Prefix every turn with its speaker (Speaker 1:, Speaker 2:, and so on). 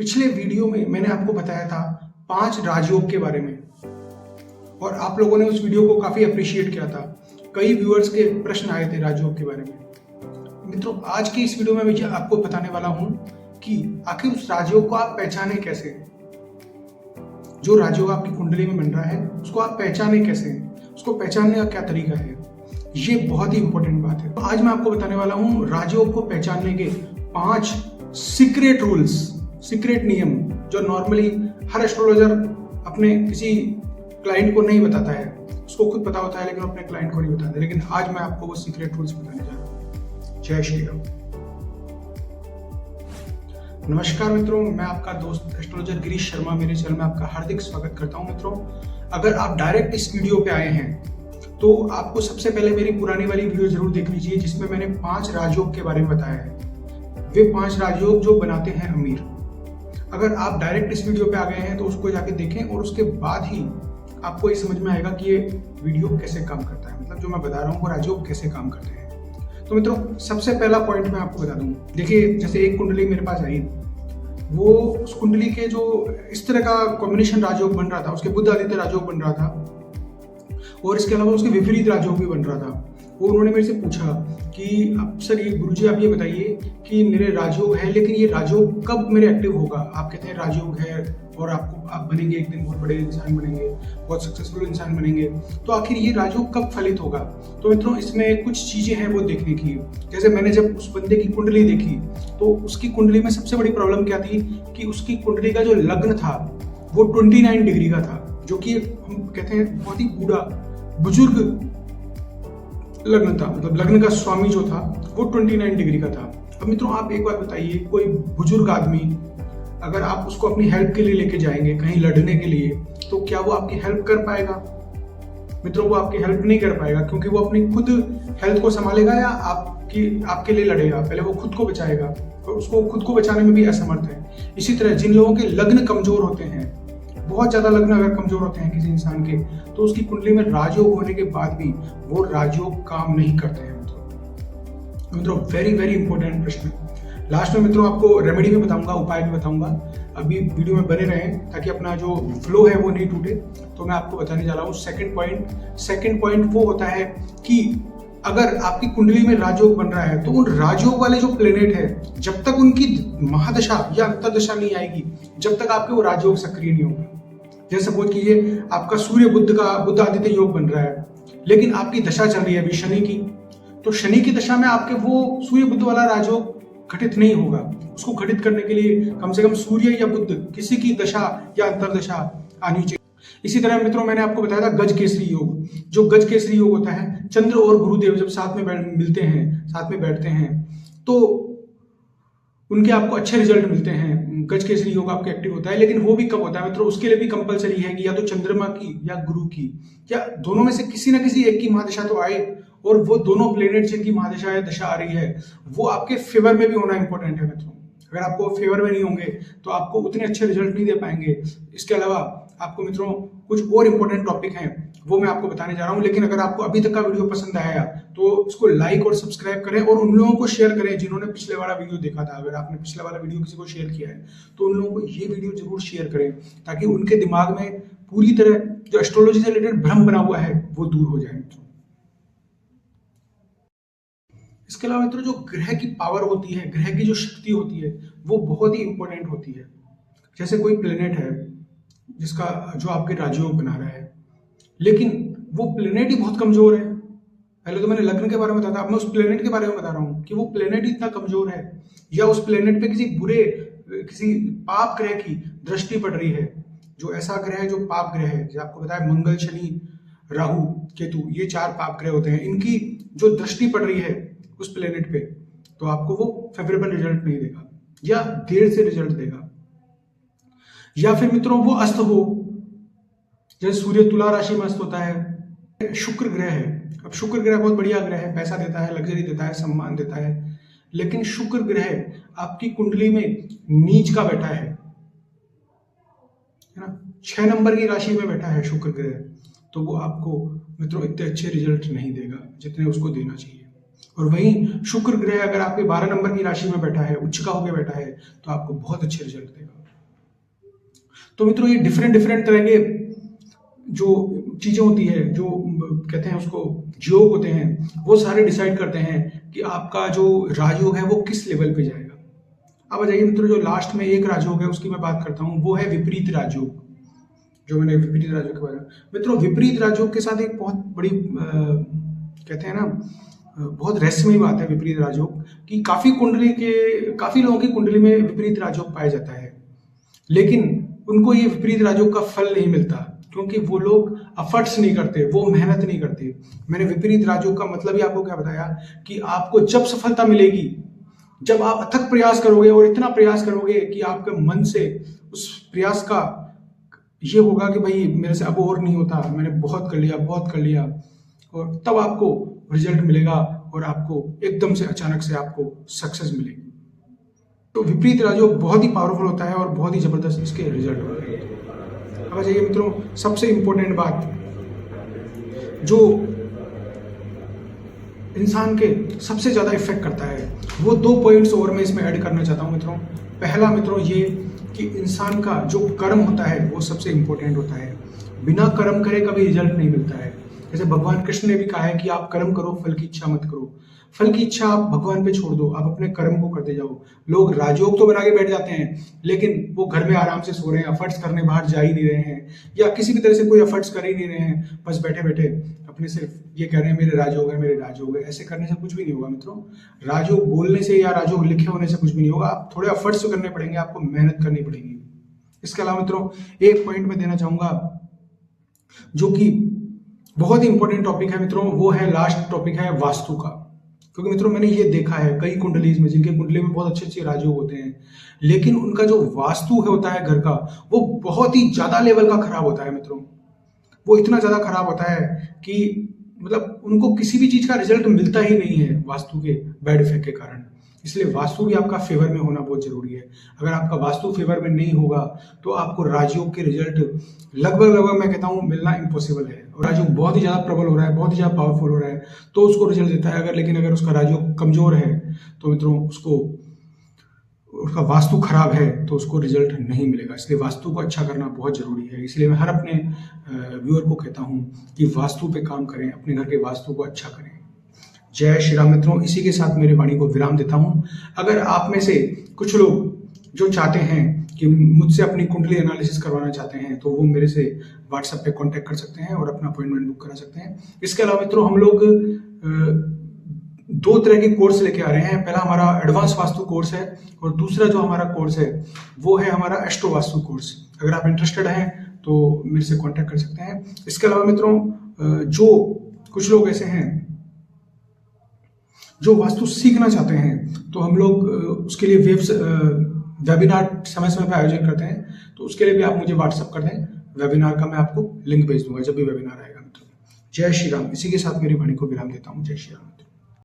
Speaker 1: पिछले वीडियो में मैंने आपको बताया था 5 राजयोग के बारे में और आप लोगों ने उस वीडियो को काफी अप्रिशिएट किया था। कई व्यूअर्स के प्रश्न आए थे राजयोग के बारे में। मित्रों, आज की इस वीडियो में मैं आपको बताने वाला हूं कि आखिर उस राजयोग को आप पहचाने कैसे। जो राजयोग आपकी कुंडली में बन रहा है उसको आप पहचाने कैसे, उसको पहचानने का क्या तरीका है, ये बहुत ही इंपॉर्टेंट बात है। तो आज मैं आपको बताने वाला हूं राजयोग को पहचानने के 5 सीक्रेट रूल्स, सीक्रेट नियम जो नॉर्मली हर एस्ट्रोलॉजर अपने किसी क्लाइंट को नहीं बताता है। उसको खुद पता होता है लेकिन अपने क्लाइंट को नहीं बताता। लेकिन आज मैं आपको वो सीक्रेट रूल्स बताने जा रहा हूं। जय श्री राम। नमस्कार मित्रों, मैं आपका दोस्त एस्ट्रोलॉजर गिरीश शर्मा मेरे चैनल में आपका हार्दिक स्वागत करता हूं। मित्रों, अगर आप डायरेक्ट इस वीडियो पे आए हैं तो आपको सबसे पहले मेरी पुरानी वाली वीडियो जरूर देखनी चाहिए जिसमें मैंने 5 राजयोग के बारे में बताया है। वे 5 राजयोग जो बनाते हैं अमीर। अगर आप डायरेक्ट इस वीडियो पे आ गए हैं तो उसको जाके देखें और उसके बाद ही आपको ये समझ में आएगा कि ये वीडियो कैसे काम करता है, मतलब जो मैं बता रहा हूँ वो राजयोग कैसे काम करते हैं। तो मित्रों, सबसे पहला पॉइंट मैं आपको बता दूं। देखिए, जैसे एक कुंडली मेरे पास आई, वो उस कुंडली के जो इस तरह का कॉम्बिनेशन राजयोग बन रहा था, उसके बुध आदित्य राजयोग बन रहा था और इसके अलावा उसके विपरीत राजयोग भी बन रहा था। वो उन्होंने मेरे से पूछा कि अब सर ये गुरुजी आप ये बताइए कि मेरे राजयोग है लेकिन ये राजयोग कब मेरे एक्टिव होगा। आप कहते हैं राजयोग है और आप बनेंगे, एक दिन बहुत बड़े इंसान बनेंगे, बहुत सक्सेसफुल इंसान बनेंगे, तो आखिर ये राजयोग कब फलित होगा। तो मित्रों, इसमें कुछ चीजें हैं वो देखने की। जैसे मैंने जब उस बंदे की कुंडली देखी तो उसकी कुंडली में सबसे बड़ी प्रॉब्लम क्या थी कि उसकी कुंडली का जो लग्न था वो 29 डिग्री का था, जो कि हम कहते हैं बहुत ही बूढ़ा बुजुर्ग लग्न था। मतलब लग्न का स्वामी जो था वो 29 डिग्री का था। अब मित्रों, आप एक बात बताइए, कोई बुजुर्ग आदमी अगर आप उसको अपनी हेल्प के लिए लेके जाएंगे कहीं लड़ने के लिए, तो क्या वो आपकी हेल्प कर पाएगा? मित्रों, वो आपकी हेल्प नहीं कर पाएगा, क्योंकि वो अपनी खुद हेल्थ को संभालेगा या आपके लिए लड़ेगा। पहले वो खुद को बचाएगा और उसको खुद को बचाने में भी असमर्थ है। इसी तरह जिन लोगों के लग्न कमजोर होते हैं, बहुत ज्यादा लग्न अगर कमजोर होते हैं किसी इंसान के, तो उसकी कुंडली में राजयोग होने के बाद भी वो राजयोग काम नहीं करते हैं। मित्रों, वेरी वेरी इंपॉर्टेंट प्रश्न। लास्ट में मित्रों आपको रेमेडी भी बताऊंगा, उपाय भी बताऊंगा। अभी वीडियो में बने रहें ताकि अपना जो फ्लो है वो नहीं टूटे। तो मैं आपको बताने जा रहा हूँ सेकंड पॉइंट वो होता है कि अगर आपकी कुंडली में राजयोग बन रहा है तो उन राजयोग वाले जो प्लेनेट है, जब तक उनकी महादशा या अंतर्दशा नहीं आएगी, जब तक आपके वो राजयोग सक्रिय नहीं होगा। जैसे सपोज कीजिए आपका सूर्य बुध आदित्य योग बन रहा है, लेकिन आपकी दशा चल रही है अभी शनि की, तो शनि की दशा में आपके वो सूर्य बुध वाला राजयोग घटित नहीं होगा। उसको घटित करने के लिए कम से कम सूर्य या बुध किसी की दशा या अंतर्दशा आनी चाहिए। इसी तरह मित्रों, मैंने आपको बताया था गज केसरी योग। जो गज केसरी योग होता है, चंद्र और गुरुदेव जब साथ में मिलते हैं, साथ में बैठते हैं, तो उनके आपको अच्छे रिजल्ट मिलते हैं। गज केसरी योग आपके एक्टिव होता है। लेकिन वो भी कब होता है मित्रों, उसके लिए भी कंपलसरी है कि या तो चंद्रमा की या गुरु की या दोनों में से किसी ना किसी एक की महादशा तो आए, और वो दोनों प्लेनेट जिनकी महादशा या दशा आ रही है वो आपके फेवर में भी होना इंपॉर्टेंट है मित्रों। अगर आपको फेवर में नहीं होंगे तो आपको उतने अच्छे रिजल्ट नहीं दे पाएंगे। इसके अलावा आपको मित्रों कुछ और इंपॉर्टेंट टॉपिक हैं वो मैं आपको बताने जा रहा हूं। लेकिन अगर आपको अभी तक का वीडियो पसंद आया तो इसको लाइक और सब्सक्राइब करें और उन लोगों को शेयर करें जिन्होंने पिछले वाला वीडियो देखा था। अगर आपने पिछले वाला वीडियो किसी को शेयर किया है तो उन लोगों को ये वीडियो जरूर शेयर करें ताकि उनके दिमाग में पूरी तरह जो एस्ट्रोलॉजी से रिलेटेड भ्रम बना हुआ है वो दूर हो जाए मित्रों। इसके अलावा मित्रों, जो ग्रह की पावर होती है, ग्रह की जो शक्ति होती है, वो बहुत ही इंपॉर्टेंट होती है। जैसे कोई प्लेनेट है जिसका जो आपके राजयोग बना रहा है, लेकिन वो प्लेनेट ही बहुत कमजोर है। पहले तो मैंने लग्न के बारे में बताया था, अब मैं उस प्लेनेट के बारे में बता रहा हूँ कि वो प्लेनेट इतना कमजोर है या उस प्लेनेट पे किसी पाप ग्रह की दृष्टि पड़ रही है। जो ऐसा ग्रह है जो पाप ग्रह है, जो आपको बताया मंगल, शनि, राहु, केतु, ये 4 पाप ग्रह होते हैं। इनकी जो दृष्टि पड़ रही है उस प्लेनेट पे, तो आपको वो फेवरेबल रिजल्ट नहीं देगा या देर से रिजल्ट देगा। या फिर मित्रों वो अस्त हो, जैसे सूर्य तुला राशि में अस्त होता है। शुक्र ग्रह है, अब शुक्र ग्रह बहुत बढ़िया ग्रह है, पैसा देता है, लग्जरी देता है, सम्मान देता है, लेकिन शुक्र ग्रह आपकी कुंडली में नीच का बैठा है ना, 6 नंबर की राशि में बैठा है शुक्र ग्रह, तो वो आपको मित्रों इतने अच्छे रिजल्ट नहीं देगा जितने उसको देना चाहिए। और वहीं शुक्र ग्रह अगर आपके 12 नंबर की राशि में बैठा है, उच्च का होकर बैठा है, तो आपको बहुत अच्छे रिजल्ट देगा। तो मित्रों ये डिफरेंट डिफरेंट तरह के जो चीजें होती है, जो कहते हैं उसको योग होते हैं, वो सारे डिसाइड करते हैं कि आपका जो राजयोग है वो किस लेवल पे जाएगा। अब आ जाइए मित्रों, जो लास्ट में एक राजयोग है उसकी मैं बात करता हूँ, वो है विपरीत राजयोग। जो मैंने विपरीत राजयोग के बारे में, मित्रों विपरीत राजयोग के साथ एक बहुत बड़ी कहते हैं ना बहुत रहस्यमयी बात है विपरीत राजयोग कि काफी लोगों की कुंडली में विपरीत राजयोग पाया जाता है, लेकिन उनको ये विपरीत राजयोग का फल नहीं मिलता क्योंकि वो लोग एफर्ट्स नहीं करते, वो मेहनत नहीं करते। मैंने विपरीत राजयोग का मतलब ही आपको क्या बताया कि आपको जब सफलता मिलेगी, जब आप अथक प्रयास करोगे और इतना प्रयास करोगे कि आपके मन से उस प्रयास का ये होगा कि भाई मेरे से अब और नहीं होता, मैंने बहुत कर लिया, और तब आपको रिजल्ट मिलेगा और आपको एकदम से अचानक से आपको सक्सेस मिलेगी। तो विपरीत राजयोग बहुत ही पावरफुल होता है और बहुत ही जबरदस्त इसके रिजल्ट होते हैं। अब जाइए मित्रों, सबसे इंपॉर्टेंट बात जो इंसान के सबसे ज्यादा इफेक्ट करता है, वो 2 पॉइंट्स और मैं इसमें ऐड करना चाहता हूं मित्रों। पहला मित्रों ये कि इंसान का जो कर्म होता है वो सबसे इंपॉर्टेंट होता है। बिना कर्म करे कभी रिजल्ट नहीं मिलता है। जैसे भगवान कृष्ण ने भी कहा है कि आप कर्म करो, फल की इच्छा मत करो। फल की इच्छा आप भगवान पे छोड़ दो, आप अपने कर्म को करते जाओ। लोग राजयोग तो बना के बैठ जाते हैं, लेकिन वो घर में आराम से सो रहे हैं, एफर्ट्स करने बाहर जा ही नहीं रहे हैं, या किसी भी तरह से कोई एफर्ट्स कर ही नहीं रहे हैं, बस बैठे बैठे अपने सिर्फ ये कह रहे हैं मेरे राजयोग है। ऐसे करने से कुछ भी नहीं होगा मित्रों। राजयोग बोलने से या राजयोग लिखे होने से कुछ भी नहीं होगा। आप थोड़े एफर्ट्स करने पड़ेंगे, आपको मेहनत करनी पड़ेगी। इसके अलावा मित्रों एक पॉइंट में देना चाहूंगा जो कि बहुत ही इंपॉर्टेंट टॉपिक है मित्रों, वो है लास्ट टॉपिक है वास्तु का। क्योंकि मित्रों मैंने ये देखा है कई कुंडलीज में, जिनके कुंडली में बहुत अच्छे अच्छे राजयोग होते हैं, लेकिन उनका जो वास्तु होता है घर का, वो बहुत ही ज्यादा लेवल का खराब होता है मित्रों। वो इतना ज्यादा खराब होता है कि मतलब उनको किसी भी चीज का रिजल्ट मिलता ही नहीं है वास्तु के बैड इफेक्ट के कारण। इसलिए वास्तु भी आपका फेवर में होना बहुत जरूरी है। अगर आपका वास्तु फेवर में नहीं होगा तो आपको राजयोग के रिजल्ट लगभग मैं कहता हूँ मिलना इम्पॉसिबल है। और राजयोग बहुत ही ज्यादा प्रबल हो रहा है, बहुत ही ज्यादा पावरफुल हो रहा है तो उसको रिजल्ट देता है। लेकिन अगर उसका राजयोग कमजोर है तो मित्रों उसका वास्तु खराब है तो उसको रिजल्ट नहीं मिलेगा। इसलिए वास्तु को अच्छा करना बहुत जरूरी है। इसलिए मैं हर अपने व्यूअर को कहता हूँ कि वास्तु पे काम करें, अपने घर के वास्तु को अच्छा करें। जय श्री राम मित्रों, इसी के साथ मेरी वाणी को विराम देता हूं। अगर आप में से कुछ लोग जो चाहते हैं कि मुझसे अपनी कुंडली एनालिसिस करवाना चाहते हैं तो वो मेरे से व्हाट्सएप पे कांटेक्ट कर सकते हैं और अपना अपॉइंटमेंट बुक करा सकते हैं। इसके अलावा मित्रों हम लोग 2 तरह के कोर्स लेके आ रहे हैं। पहला हमारा एडवांस वास्तु कोर्स है और दूसरा जो हमारा कोर्स है वो है हमारा एस्ट्रो वास्तु कोर्स। अगर आप इंटरेस्टेड हैं तो मेरे से कॉन्टेक्ट कर सकते हैं। इसके अलावा मित्रों जो कुछ लोग ऐसे हैं जो वास्तु सीखना चाहते हैं तो हम लोग उसके लिए वेबिनार समय समय पर आयोजन करते हैं, तो उसके लिए भी आप मुझे व्हाट्सएप कर दें। वेबिनार का मैं आपको लिंक भेज दूंगा जब भी वेबिनार आएगा मित्रों। जय श्री राम, इसी के साथ मेरी वाणी को विराम देता हूँ। जय श्री राम।